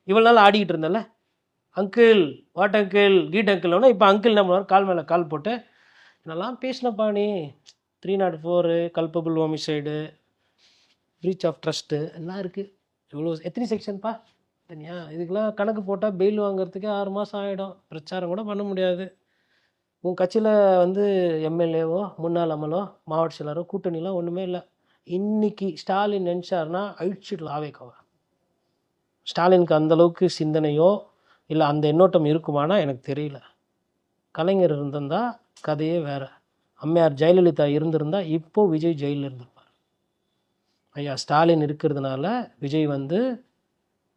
இவ்வளோ நாள் ஆடிக்கிட்டு இருந்தல அங்கிள் வாட் அங்கிள் கீட் அங்கிள்னா இப்போ அங்கிள் நம்ம கால் மேலே கால் போட்டு என்னெல்லாம் பேசினப்பா நீ 304 culpable homicide breach of trust எல்லாம் இருக்குது. இவ்வளோ எத்தனை செக்ஷன்ப்பா தனியா? இதுக்கெல்லாம் கணக்கு போட்டால் பெயில் வாங்குறதுக்கே 6 மாதம் ஆகிடும். பிரச்சாரம் கூட பண்ண முடியாது. உன் கட்சியில் வந்து எம்எல்ஏவோ முன்னாள் அமலோ மாவட்ட செயலரோ கூட்டணிலாம் ஒன்றுமே இல்லை. இன்றைக்கி ஸ்டாலின் நினச்சாருன்னா அழிச்சிடலாம் ஆவேக்காவை. ஸ்டாலினுக்கு அந்தளவுக்கு சிந்தனையோ இல்லை அந்த எண்ணோட்டம் இருக்குமானா எனக்கு தெரியல. கலைஞர் இருந்திருந்தால் கதையே வேறு. அம்மையார் ஜெயலலிதா இருந்திருந்தால் இப்போது விஜய் ஜெயிலில் இருந்திருப்பார். ஐயா ஸ்டாலின் இருக்கிறதுனால விஜய் வந்து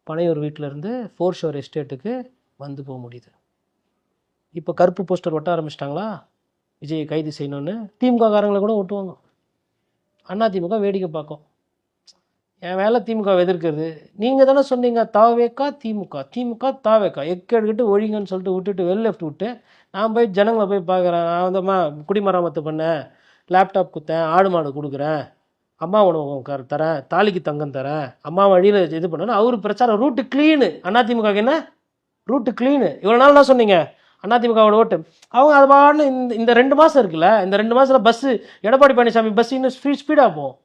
பனையூர் வீட்டிலேருந்து 4 ஷோர் எஸ்டேட்டுக்கு வந்து போக முடியுது. இப்போ கருப்பு போஸ்டர் ஒட்ட ஆரம்பிச்சிட்டாங்களா விஜயை கைது செய்யணுன்னு. திமுக காரங்களை கூட ஒட்டுவாங்க. அதிமுக வேடிக்கை பார்க்கும். என் வேலை திமுக எதிர்க்கிறது. நீங்கள் தானே சொன்னீங்க தாவேக்கா திமுக திமுக தாவேக்கா எக்கெடுக்கிட்டு ஒழிங்கன்னு சொல்லிட்டு விட்டுட்டு லெஃப்ட் விட்டு நான் போய் ஜனங்களை போய் பார்க்குறேன். நான் வந்தம்மா குடிமராமத்து பண்ணேன், லேப்டாப் கொடுத்தேன், ஆடு மாடு கொடுக்குறேன், அம்மா உணவு தரேன், தாலிக்கு தங்கம் தரேன், அம்மா வழியில் இது பண்ணேன்னு அவர் பிரச்சாரம். Route clean. அதிமுக என்ன ரூட்டு க்ளீனு. இவ்வளோ நாள் தான் சொன்னீங்க அதிமுகவோட ஓட்டு. அவங்க அது பாடு இந்த 2 மாதம் இருக்குல்ல, இந்த 2 மாதத்தில் பஸ்ஸு எடப்பாடி பழனிசாமி பஸ் இன்னும் ஸ்பீடாக போகும்.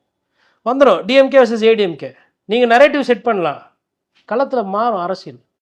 வந்துடும் டிஎம்கே வர்சஸ் ஏடிஎம்கே. நீங்கள் நரேட்டிவ் செட் பண்ணலாம். களத்தில் மாறும் அரசியல்.